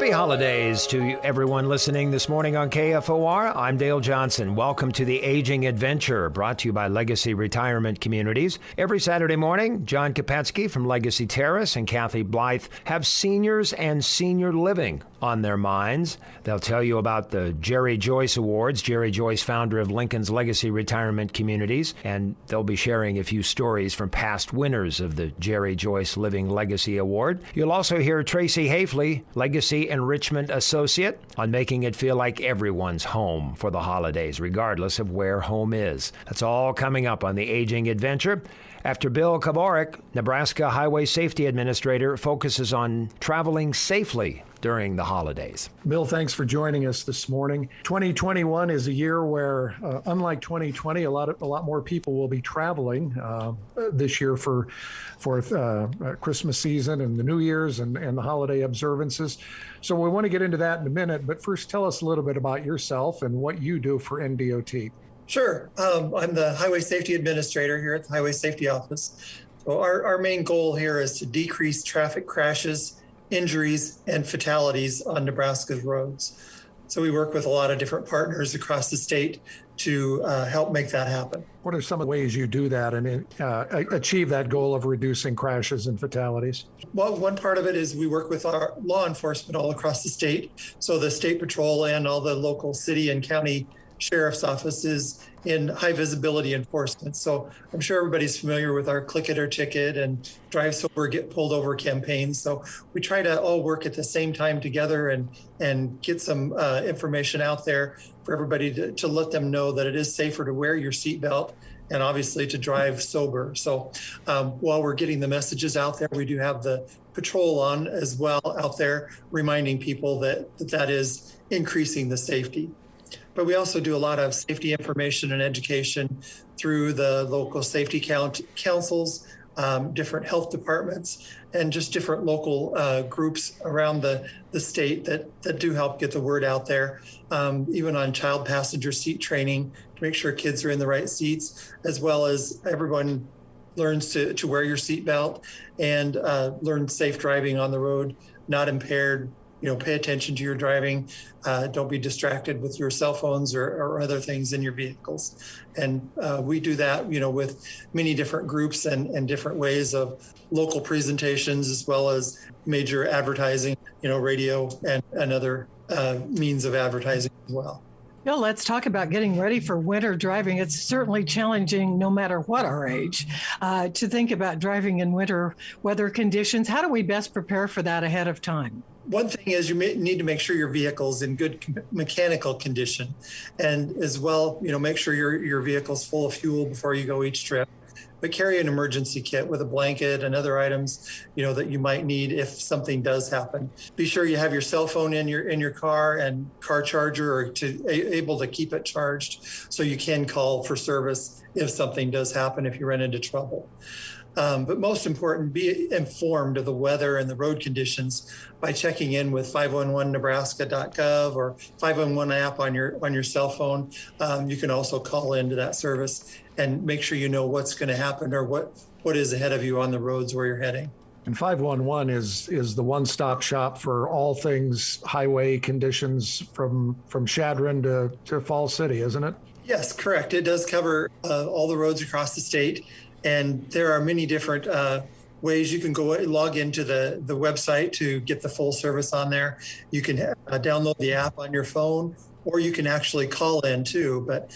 Happy holidays to everyone listening this morning on KFOR. I'm Dale Johnson. Welcome to the Aging Adventure, brought to you by Legacy Retirement Communities. Every Saturday morning, John Kopetsky from Legacy Terrace and Kathy Blythe have seniors and senior living on their minds. They'll tell you about the Jerry Joyce Awards. Jerry Joyce, founder of Lincoln's Legacy Retirement Communities, and they'll be sharing a few stories from past winners of the Jerry Joyce Living Legacy Award. You'll also hear Tracy Haefele, Legacy Enrichment Associate, on making it feel like everyone's home for the holidays, regardless of where home is. That's all coming up on the Aging Adventure. After Bill Kovarik, Nebraska Highway Safety Administrator, focuses on traveling safely during the holidays. Bill, thanks for joining us this morning. 2021 is a year where, unlike 2020, a lot more people will be traveling this year for Christmas season and the New Year's and the holiday observances. So we want to get into that in a minute, but first tell us a little bit about yourself and what you do for NDOT. Sure. I'm the Highway Safety Administrator here at the Highway Safety Office. So our main goal here is to decrease traffic crashes, injuries, and fatalities on Nebraska's roads. So we work with a lot of different partners across the state to help make that happen. What are some of the ways you do that and achieve that goal of reducing crashes and fatalities? Well, one part of it is we work with our law enforcement all across the state. So the state patrol and all the local city and county sheriff's offices in high visibility enforcement. So I'm sure everybody's familiar with our click it or ticket and drive sober, get pulled over campaigns. So we try to all work at the same time together and get some information out there for everybody to let them know that it is safer to wear your seatbelt and obviously to drive sober. So while we're getting the messages out there, we do have the patrol on as well out there, reminding people that is increasing the safety. But we also do a lot of safety information and education through the local safety councils, different health departments, and just different local groups around the state that do help get the word out there, even on child passenger seat training to make sure kids are in the right seats, as well as everyone learns to wear your seatbelt and learn safe driving on the road, not impaired. Pay attention to your driving. Don't be distracted with your cell phones or other things in your vehicles. And we do that, with many different groups and different ways of local presentations, as well as major advertising, radio and other means of advertising as well. Bill, let's talk about getting ready for winter driving. It's certainly challenging, no matter what our age, to think about driving in winter weather conditions. How do we best prepare for that ahead of time? One thing is you need to make sure your vehicle's in good mechanical condition, and as well, make sure your vehicle's full of fuel before you go each trip. But carry an emergency kit with a blanket and other items, that you might need if something does happen. Be sure you have your cell phone in your car and car charger, or able to keep it charged so you can call for service if something does happen, if you run into trouble. But most important, be informed of the weather and the road conditions by checking in with 511nebraska.gov or 511 app on your cell phone. You can also call into that service and make sure you know what's going to happen or what is ahead of you on the roads where you're heading. And 511 is the one-stop shop for all things highway conditions from Chadron to Falls City, isn't it? Yes, correct. It does cover all the roads across the state. And there are many different ways you can go log into the website to get the full service on there. You can download the app on your phone, or you can actually call in too. But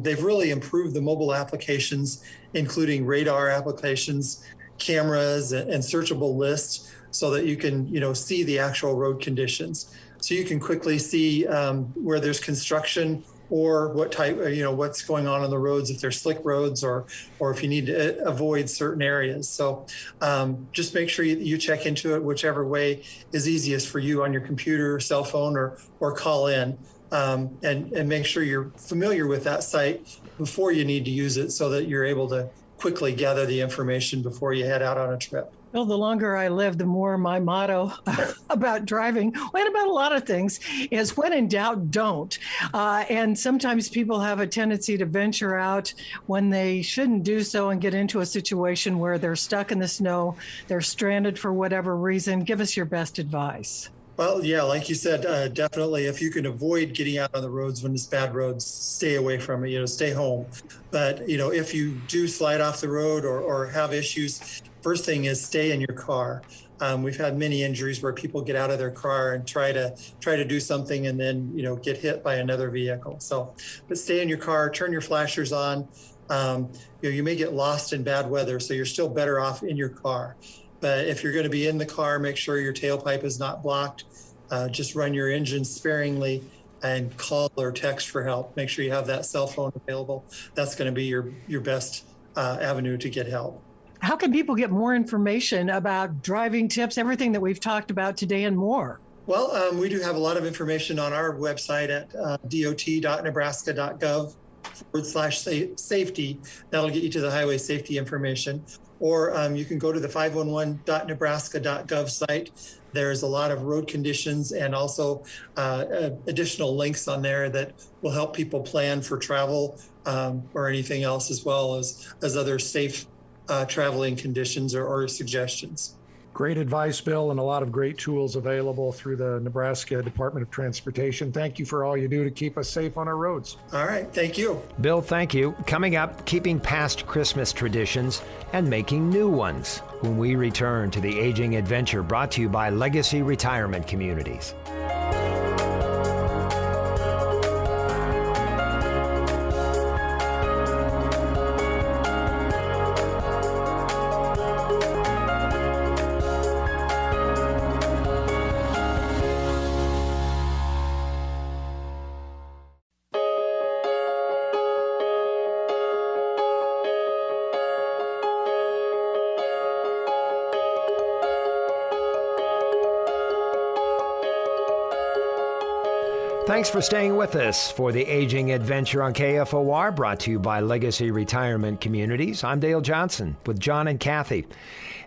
they've really improved the mobile applications, including radar applications, cameras, and searchable lists, so that you can see the actual road conditions. So you can quickly see where there's construction, or what type, what's going on the roads, if they're slick roads or if you need to avoid certain areas. So just make sure you check into it, whichever way is easiest for you on your computer, cell phone, or call in, and make sure you're familiar with that site before you need to use it, so that you're able to quickly gather the information before you head out on a trip. Well, the longer I live, the more my motto about driving, and about a lot of things, is when in doubt, don't. And sometimes people have a tendency to venture out when they shouldn't do so and get into a situation where they're stuck in the snow, they're stranded for whatever reason. Give us your best advice. Well, yeah, like you said, definitely if you can avoid getting out on the roads when it's bad roads, stay away from it, stay home. But, if you do slide off the road or have issues, first thing is stay in your car. We've had many injuries where people get out of their car and try to do something and then, get hit by another vehicle. So, but stay in your car, turn your flashers on. You may get lost in bad weather, so you're still better off in your car. But if you're going to be in the car, make sure your tailpipe is not blocked. Just run your engine sparingly and call or text for help. Make sure you have that cell phone available. That's going to be your best avenue to get help. How can people get more information about driving tips, everything that we've talked about today and more? Well, we do have a lot of information on our website at dot.nebraska.gov/safety. That'll get you to the highway safety information. Or you can go to the 511.nebraska.gov site. There's a lot of road conditions and also additional links on there that will help people plan for travel or anything else, as well as other safe traveling conditions or suggestions. Great advice, Bill, and a lot of great tools available through the Nebraska Department of Transportation. Thank you for all you do to keep us safe on our roads. All right. Thank you. Bill, thank you. Coming up, keeping past Christmas traditions and making new ones when we return to the Aging Adventure, brought to you by Legacy Retirement Communities. Thanks for staying with us for the Aging Adventure on KFOR, brought to you by Legacy Retirement Communities. I'm Dale Johnson with John and Kathy.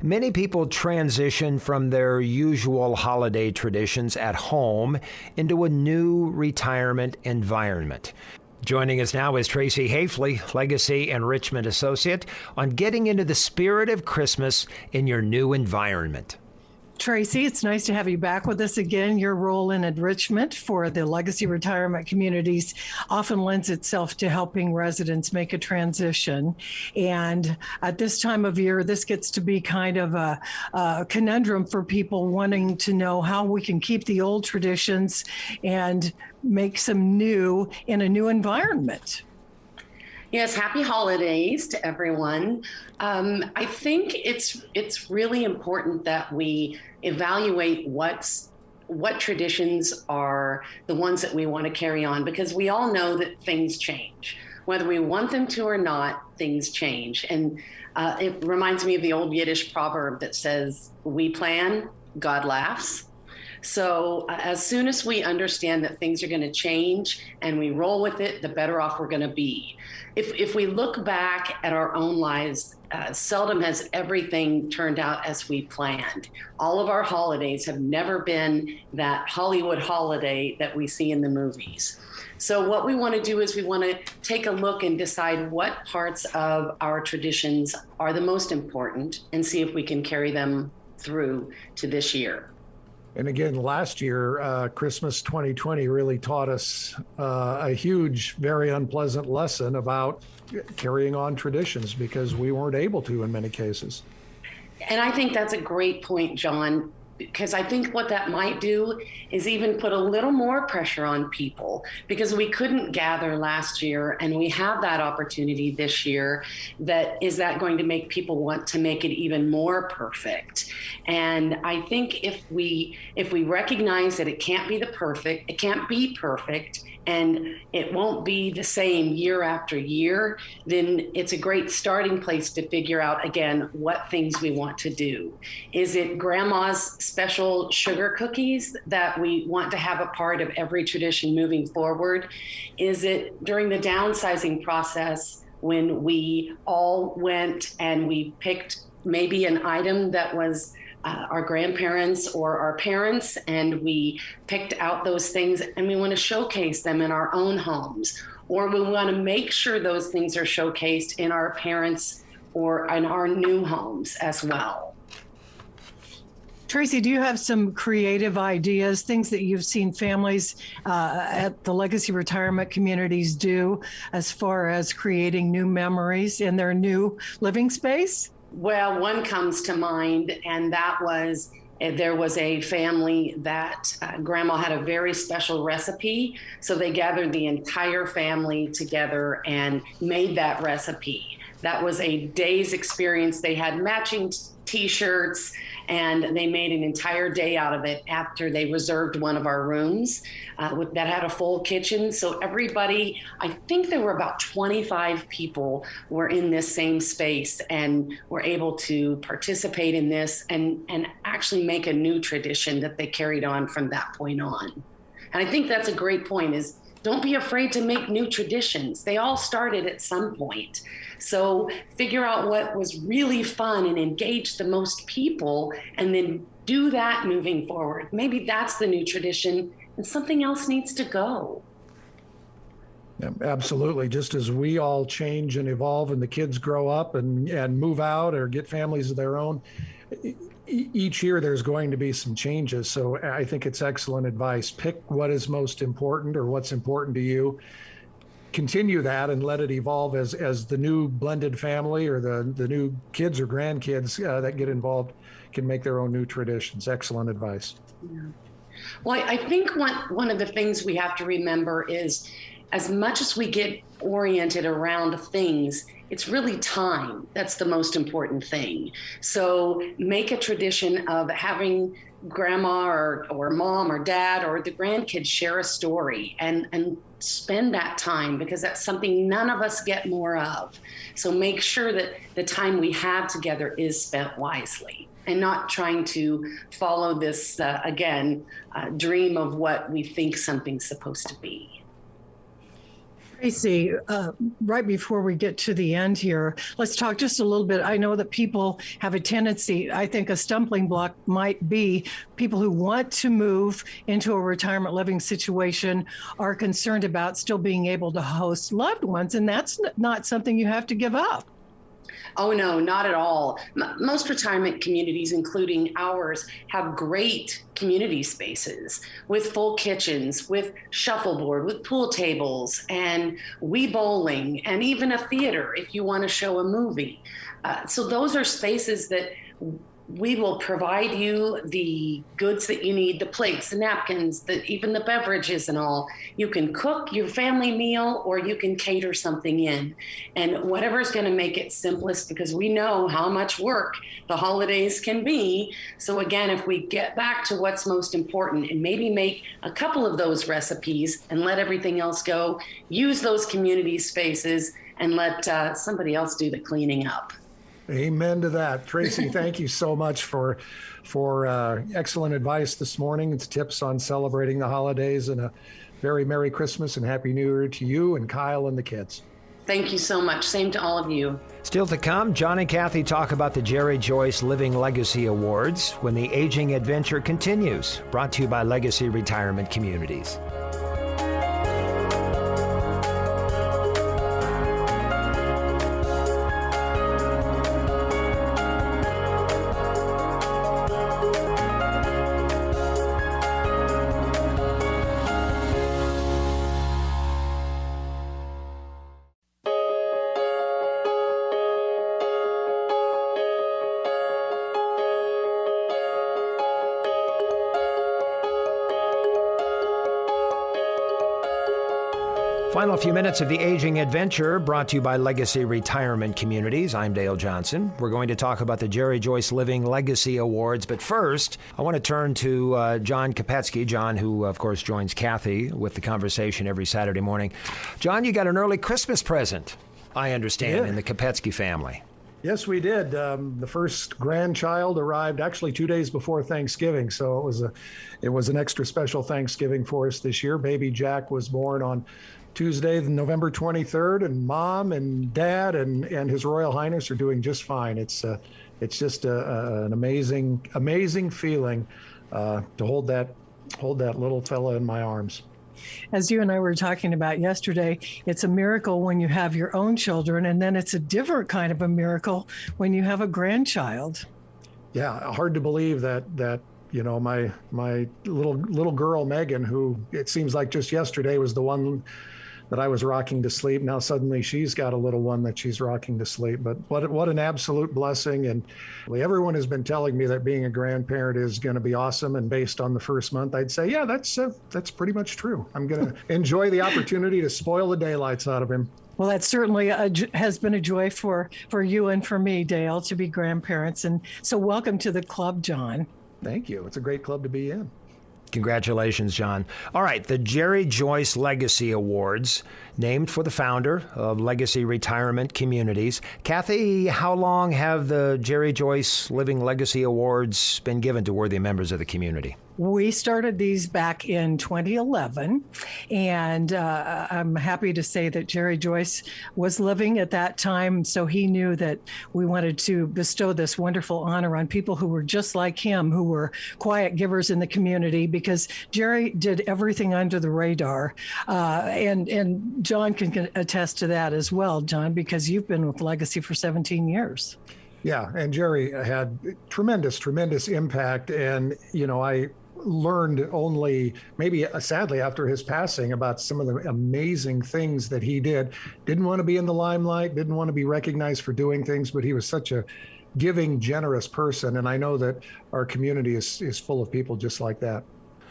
Many people transition from their usual holiday traditions at home into a new retirement environment. Joining us now is Tracy Haefele, Legacy Enrichment Associate, on getting into the spirit of Christmas in your new environment. Tracy, it's nice to have you back with us again. Your role in enrichment for the Legacy Retirement Communities often lends itself to helping residents make a transition. And at this time of year, this gets to be kind of a conundrum for people wanting to know how we can keep the old traditions and make some new in a new environment. Yes, happy holidays to everyone. I think it's really important that we evaluate what traditions are the ones that we want to carry on, because we all know that things change. Whether we want them to or not, things change. And it reminds me of the old Yiddish proverb that says, "We plan, God laughs." So as soon as we understand that things are going to change and we roll with it, the better off we're going to be. If we look back at our own lives, seldom has everything turned out as we planned. All of our holidays have never been that Hollywood holiday that we see in the movies. So what we want to do is we want to take a look and decide what parts of our traditions are the most important and see if we can carry them through to this year. And again, last year, Christmas 2020 really taught us a huge, very unpleasant lesson about carrying on traditions, because we weren't able to in many cases. And I think that's a great point, John, because I think what that might do is even put a little more pressure on people, because we couldn't gather last year and we have that opportunity this year. Is that going to make people want to make it even more perfect? And I think if we recognize that it can't be perfect, and it won't be the same year after year, then it's a great starting place to figure out, again, what things we want to do. Is it grandma's special sugar cookies that we want to have a part of every tradition moving forward? Is it during the downsizing process when we all went and we picked maybe an item that was our grandparents or our parents, and we picked out those things and we want to showcase them in our own homes, or we want to make sure those things are showcased in our parents or in our new homes as well? Tracy, do you have some creative ideas, things that you've seen families at the legacy retirement communities do as far as creating new memories in their new living space? Well, one comes to mind, and that was there was a family that grandma had a very special recipe. So they gathered the entire family together and made that recipe. That was a day's experience. They had matching T-shirts, and they made an entire day out of it after they reserved one of our rooms that had a full kitchen. So everybody, I think there were about 25 people were in this same space and were able to participate in this and actually make a new tradition that they carried on from that point on. And I think that's a great point, is don't be afraid to make new traditions. They all started at some point. So figure out what was really fun and engage the most people, and then do that moving forward. Maybe that's the new tradition and something else needs to go. Yeah, absolutely. Just as we all change and evolve and the kids grow up and move out or get families of their own, each year there's going to be some changes. So I think it's excellent advice. Pick what is most important or what's important to you. Continue that and let it evolve as the new blended family or the new kids or grandkids that get involved can make their own new traditions. Excellent advice. Yeah. Well, I think one of the things we have to remember is, as much as we get oriented around things, it's really time that's the most important thing. So make a tradition of having grandma or mom or dad or the grandkids share a story and spend that time, because that's something none of us get more of. So make sure that the time we have together is spent wisely and not trying to follow this, dream of what we think something's supposed to be. Tracy, right before we get to the end here, let's talk just a little bit. I know that people have a tendency, I think a stumbling block might be people who want to move into a retirement living situation are concerned about still being able to host loved ones, and that's not something you have to give up. Oh, no, not at all. Most retirement communities, including ours, have great community spaces with full kitchens, with shuffleboard, with pool tables, and Wii bowling, and even a theater if you want to show a movie. So those are spaces that we will provide you the goods that you need, the plates, the napkins, even the beverages and all. You can cook your family meal or you can cater something in. And whatever's going to make it simplest, because we know how much work the holidays can be. So again, if we get back to what's most important and maybe make a couple of those recipes and let everything else go, use those community spaces and let somebody else do the cleaning up. Amen to that. Tracy, thank you so much for excellent advice this morning. It's tips on celebrating the holidays, and a very Merry Christmas and Happy New Year to you and Kyle and the kids. Thank you so much. Same to all of you. Still to come, John and Kathy talk about the Jerry Joyce Living Legacy Awards when the Aging Adventure continues. Brought to you by Legacy Retirement Communities. Final few minutes of the Aging Adventure, brought to you by Legacy Retirement Communities. I'm Dale Johnson. We're going to talk about the Jerry Joyce Living Legacy Awards, but first, I want to turn to John Kopetsky. John, who, of course, joins Kathy with the conversation every Saturday morning. John, you got an early Christmas present, I understand, in the Kopetsky family. Yes, we did. The first grandchild arrived actually 2 days before Thanksgiving, so it was an extra special Thanksgiving for us this year. Baby Jack was born on Tuesday, November 23rd, and Mom and Dad and His Royal Highness are doing just fine. It's just an amazing feeling to hold that little fella in my arms. As you and I were talking about yesterday, it's a miracle when you have your own children, and then it's a different kind of a miracle when you have a grandchild. Yeah, hard to believe that my little girl Megan, who it seems like just yesterday was the one that I was rocking to sleep. Now suddenly she's got a little one that she's rocking to sleep. But what an absolute blessing. And everyone has been telling me that being a grandparent is going to be awesome. And based on the first month, I'd say, yeah, that's pretty much true. I'm going to enjoy the opportunity to spoil the daylights out of him. Well, that certainly has been a joy for you and for me, Dale, to be grandparents. And so welcome to the club, John. Thank you. It's a great club to be in. Congratulations, John. All right, the Jerry Joyce Legacy Awards, named for the founder of Legacy Retirement Communities. Kathy, how long have the Jerry Joyce Living Legacy Awards been given to worthy members of the community? We started these back in 2011, and I'm happy to say that Jerry Joyce was living at that time, so he knew that we wanted to bestow this wonderful honor on people who were just like him, who were quiet givers in the community, because Jerry did everything under the radar, and John can attest to that as well, John, because you've been with Legacy for 17 years. Yeah, and Jerry had tremendous impact, and I learned only maybe sadly after his passing about some of the amazing things that he did. Didn't want to be in the limelight, didn't want to be recognized for doing things, but he was such a giving, generous person. And I know that our community is full of people just like that.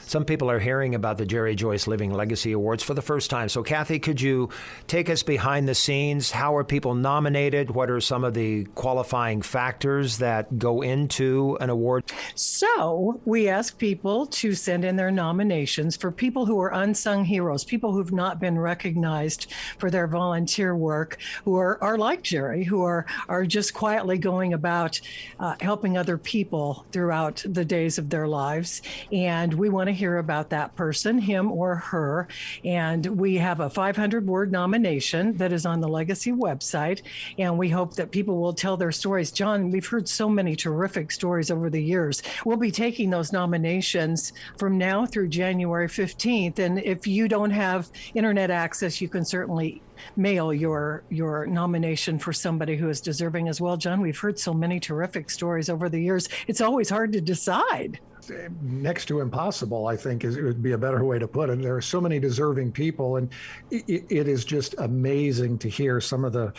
Some people are hearing about the Jerry Joyce Living Legacy Awards for the first time. So, Kathy, could you take us behind the scenes? How are people nominated? What are some of the qualifying factors that go into an award? So we ask people to send in their nominations for people who are unsung heroes, people who've not been recognized for their volunteer work, who are like Jerry, who are just quietly going about helping other people throughout the days of their lives. And we want to hear about that person, him or her. And we have a 500-word nomination that is on the Legacy website. And we hope that people will tell their stories. John, we've heard so many terrific stories over the years. We'll be taking those nominations from now through January 15th. And if you don't have internet access, you can certainly mail your nomination for somebody who is deserving as well. John, we've heard so many terrific stories over the years. It's always hard to decide. Next to impossible, I think, it would be a better way to put it. There are so many deserving people, and it is just amazing to hear some of the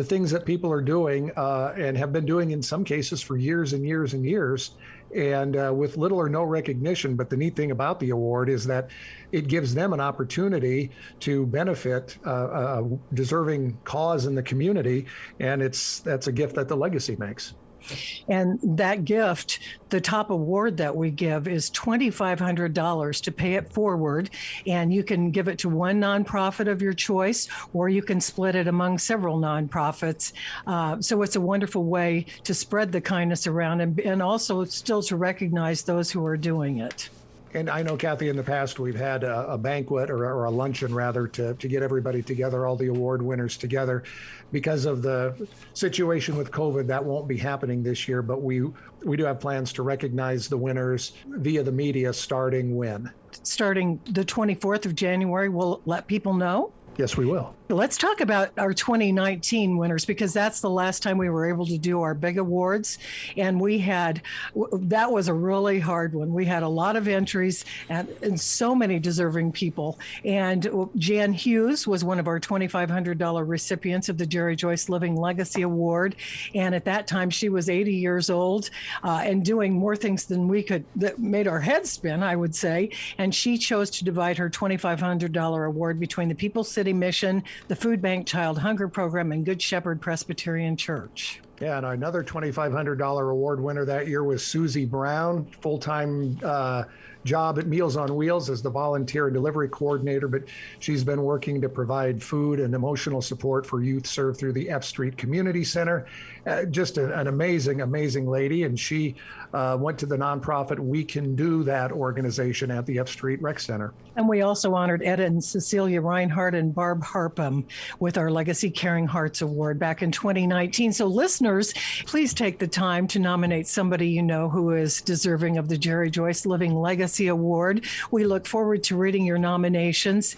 things that people are doing and have been doing in some cases for years and years and years, and with little or no recognition. But the neat thing about the award is that it gives them an opportunity to benefit a deserving cause in the community, and that's a gift that the Legacy makes. And that gift, the top award that we give is $2,500 to pay it forward. And you can give it to one nonprofit of your choice, or you can split it among several nonprofits. So it's a wonderful way to spread the kindness around and also still to recognize those who are doing it. And I know, Kathy, in the past, we've had a banquet or a luncheon, rather, to get everybody together, all the award winners together. Because of the situation with COVID, that won't be happening this year, but we do have plans to recognize the winners via the media starting when? Starting the 24th of January, we'll let people know. Yes, we will. Let's talk about our 2019 winners, because that's the last time we were able to do our big awards. And that was a really hard one. We had a lot of entries and so many deserving people. And Jan Hughes was one of our $2,500 recipients of the Jerry Joyce Living Legacy Award. And at that time, she was 80 years old and doing more things than we could, that made our heads spin, I would say. And she chose to divide her $2,500 award between the People's City Mission, the Food Bank Child Hunger Program, and Good Shepherd Presbyterian Church. Yeah, and another $2,500 award winner that year was Susie Brown, full-time job at Meals on Wheels as the volunteer and delivery coordinator, but she's been working to provide food and emotional support for youth served through the F Street Community Center. Just an amazing, amazing lady, and she went to the nonprofit We Can Do That organization at the F Street Rec Center. And we also honored Etta and Cecilia Reinhardt and Barb Harpham with our Legacy Caring Hearts Award back in 2019. So listeners, listeners, please take the time to nominate somebody you know who is deserving of the Jerry Joyce Living Legacy Award. We look forward to reading your nominations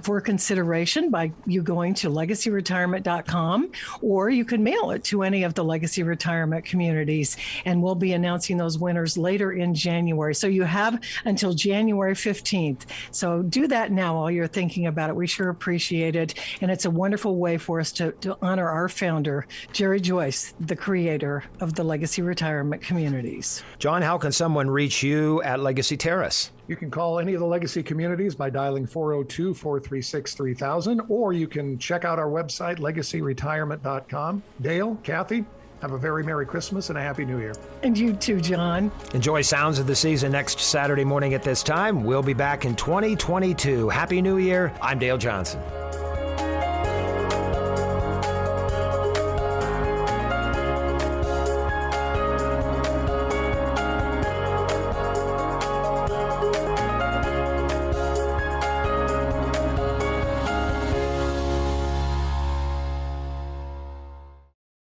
for consideration by you going to legacyretirement.com, or you can mail it to any of the Legacy Retirement communities, and we'll be announcing those winners later in January. So you have until January 15th. So do that now while you're thinking about it. We sure appreciate it. And it's a wonderful way for us to honor our founder, Jerry Joyce, the creator of the Legacy Retirement communities. John, how can someone reach you at Legacy Terrace? You can call any of the Legacy communities by dialing 402-436-3000, or you can check out our website, legacyretirement.com. Dale, Kathy, have a very Merry Christmas and a Happy New Year. And you too, John. Enjoy Sounds of the Season next Saturday morning at this time. We'll be back in 2022. Happy New Year. I'm Dale Johnson.